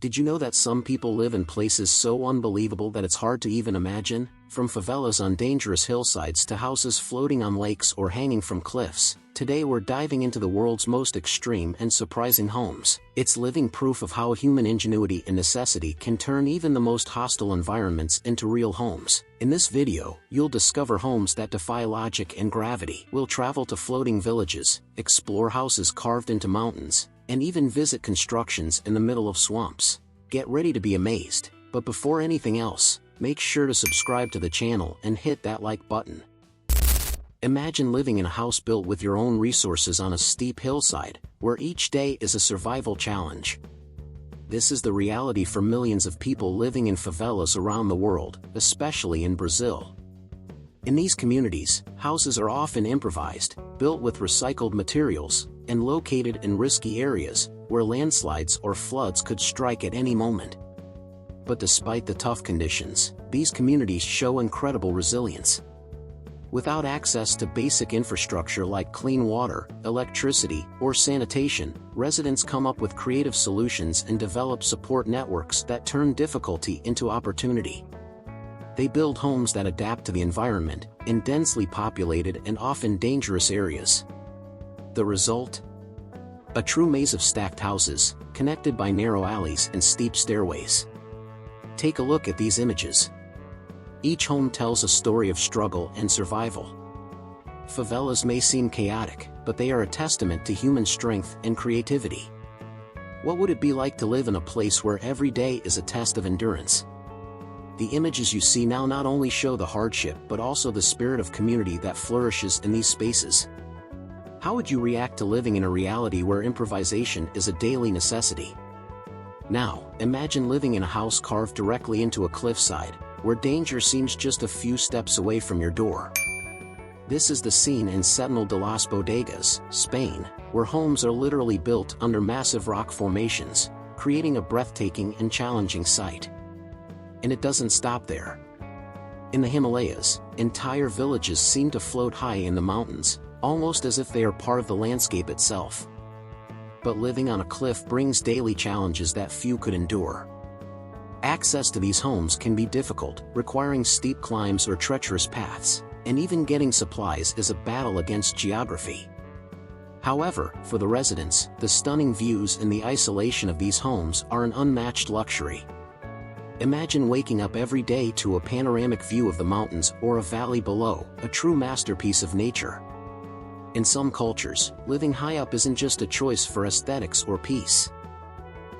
Did you know that some people live in places so unbelievable that it's hard to even imagine? From favelas on dangerous hillsides to houses floating on lakes or hanging from cliffs, today we're diving into the world's most extreme and surprising homes. It's living proof of how human ingenuity and necessity can turn even the most hostile environments into real homes. In this video, you'll discover homes that defy logic and gravity. We'll travel to floating villages, explore houses carved into mountains, and even visit constructions in the middle of swamps. Get ready to be amazed, but before anything else, make sure to subscribe to the channel and hit that like button. Imagine living in a house built with your own resources on a steep hillside, where each day is a survival challenge. This is the reality for millions of people living in favelas around the world, especially in Brazil. In these communities, houses are often improvised, built with recycled materials, and located in risky areas, where landslides or floods could strike at any moment. But despite the tough conditions, these communities show incredible resilience. Without access to basic infrastructure like clean water, electricity, or sanitation, residents come up with creative solutions and develop support networks that turn difficulty into opportunity. They build homes that adapt to the environment, in densely populated and often dangerous areas. The result? A true maze of stacked houses, connected by narrow alleys and steep stairways. Take a look at these images. Each home tells a story of struggle and survival. Favelas may seem chaotic, but they are a testament to human strength and creativity. What would it be like to live in a place where every day is a test of endurance? The images you see now not only show the hardship but also the spirit of community that flourishes in these spaces. How would you react to living in a reality where improvisation is a daily necessity? Now, imagine living in a house carved directly into a cliffside, where danger seems just a few steps away from your door. This is the scene in Sentinel de las Bodegas, Spain, where homes are literally built under massive rock formations, creating a breathtaking and challenging sight. And it doesn't stop there. In the Himalayas, entire villages seem to float high in the mountains, almost as if they are part of the landscape itself. But living on a cliff brings daily challenges that few could endure. Access to these homes can be difficult, requiring steep climbs or treacherous paths, and even getting supplies is a battle against geography. However, for the residents, the stunning views and the isolation of these homes are an unmatched luxury. Imagine waking up every day to a panoramic view of the mountains or a valley below, a true masterpiece of nature. In some cultures, living high up isn't just a choice for aesthetics or peace.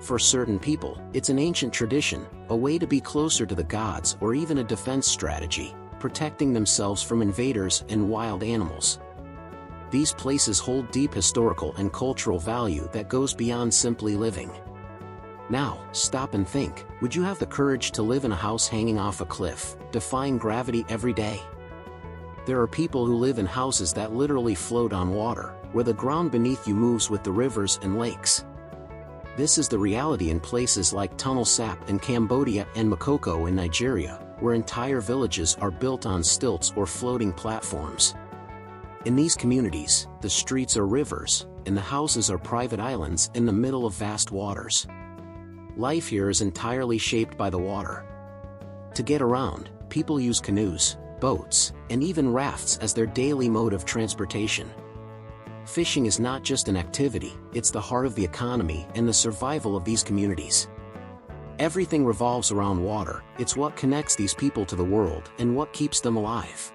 For certain people, it's an ancient tradition, a way to be closer to the gods or even a defense strategy, protecting themselves from invaders and wild animals. These places hold deep historical and cultural value that goes beyond simply living. Now, stop and think, would you have the courage to live in a house hanging off a cliff, defying gravity every day? There are people who live in houses that literally float on water, where the ground beneath you moves with the rivers and lakes. This is the reality in places like Tunnel Sap in Cambodia and Makoko in Nigeria, where entire villages are built on stilts or floating platforms. In these communities, the streets are rivers, and the houses are private islands in the middle of vast waters. Life here is entirely shaped by the water. To get around, people use canoes, boats, and even rafts as their daily mode of transportation. Fishing is not just an activity, it's the heart of the economy and the survival of these communities. Everything revolves around water, it's what connects these people to the world and what keeps them alive.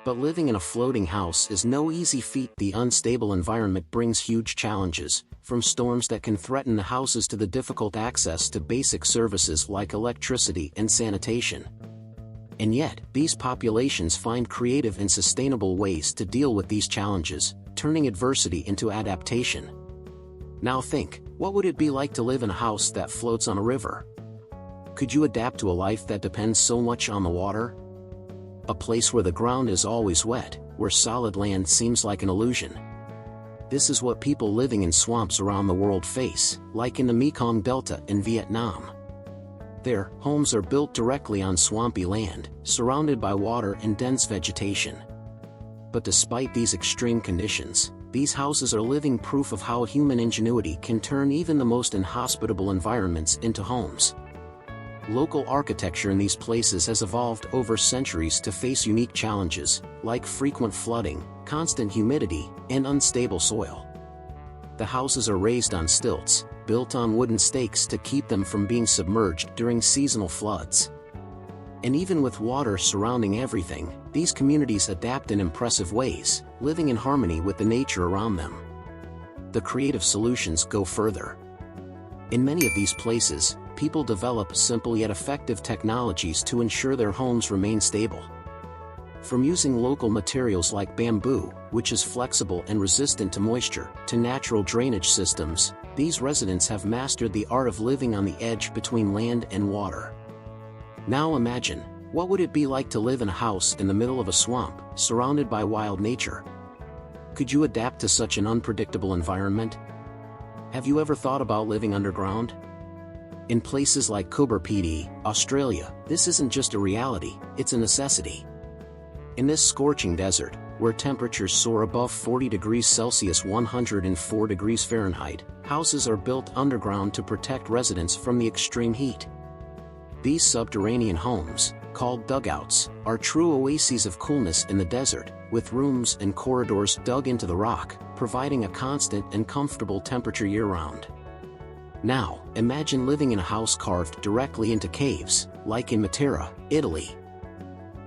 But living in a floating house is no easy feat. The unstable environment brings huge challenges, from storms that can threaten the houses to the difficult access to basic services like electricity and sanitation. And yet, these populations find creative and sustainable ways to deal with these challenges, turning adversity into adaptation. Now think, what would it be like to live in a house that floats on a river? Could you adapt to a life that depends so much on the water? A place where the ground is always wet, where solid land seems like an illusion. This is what people living in swamps around the world face, like in the Mekong Delta in Vietnam. There, homes are built directly on swampy land, surrounded by water and dense vegetation. But despite these extreme conditions, these houses are living proof of how human ingenuity can turn even the most inhospitable environments into homes. Local architecture in these places has evolved over centuries to face unique challenges, like frequent flooding, constant humidity, and unstable soil. The houses are raised on stilts, built on wooden stakes to keep them from being submerged during seasonal floods. And even with water surrounding everything, these communities adapt in impressive ways, living in harmony with the nature around them. The creative solutions go further. In many of these places, people develop simple yet effective technologies to ensure their homes remain stable. From using local materials like bamboo, which is flexible and resistant to moisture, to natural drainage systems, these residents have mastered the art of living on the edge between land and water. Now imagine, what would it be like to live in a house in the middle of a swamp, surrounded by wild nature? Could you adapt to such an unpredictable environment? Have you ever thought about living underground? In places like Coober Australia, this isn't just a reality, it's a necessity. In this scorching desert, where temperatures soar above 40 degrees Celsius (104 degrees Fahrenheit), houses are built underground to protect residents from the extreme heat. These subterranean homes, called dugouts, are true oases of coolness in the desert, with rooms and corridors dug into the rock, providing a constant and comfortable temperature year-round. Now, imagine living in a house carved directly into caves, like in Matera, Italy.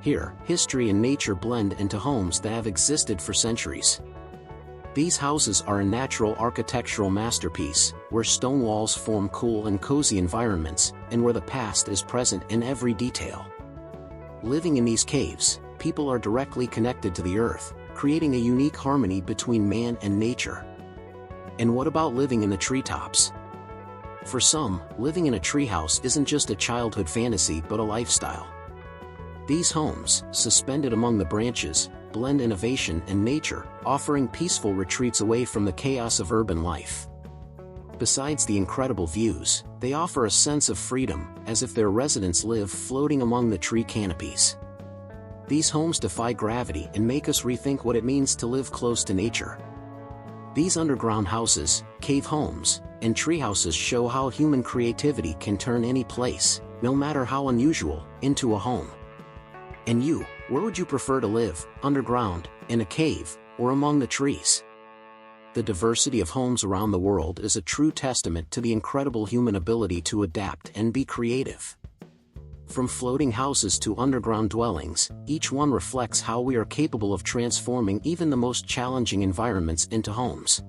Here, history and nature blend into homes that have existed for centuries. These houses are a natural architectural masterpiece, where stone walls form cool and cozy environments, and where the past is present in every detail. Living in these caves, people are directly connected to the earth, creating a unique harmony between man and nature. And what about living in the treetops? For some, living in a treehouse isn't just a childhood fantasy but a lifestyle. These homes, suspended among the branches, blend innovation and nature, offering peaceful retreats away from the chaos of urban life. Besides the incredible views, they offer a sense of freedom, as if their residents live floating among the tree canopies. These homes defy gravity and make us rethink what it means to live close to nature. These underground houses, cave homes, and treehouses show how human creativity can turn any place, no matter how unusual, into a home. And you, where would you prefer to live, underground, in a cave, or among the trees? The diversity of homes around the world is a true testament to the incredible human ability to adapt and be creative. From floating houses to underground dwellings, each one reflects how we are capable of transforming even the most challenging environments into homes.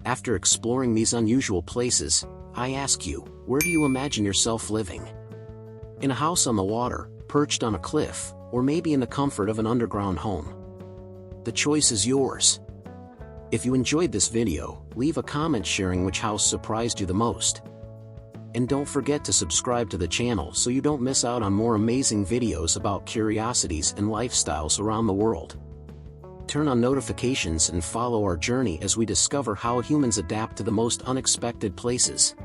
After exploring these unusual places, I ask you, where do you imagine yourself living? In a house on the water, perched on a cliff, or maybe in the comfort of an underground home? The choice is yours. If you enjoyed this video, leave a comment sharing which house surprised you the most. And don't forget to subscribe to the channel so you don't miss out on more amazing videos about curiosities and lifestyles around the world. Turn on notifications and follow our journey as we discover how humans adapt to the most unexpected places.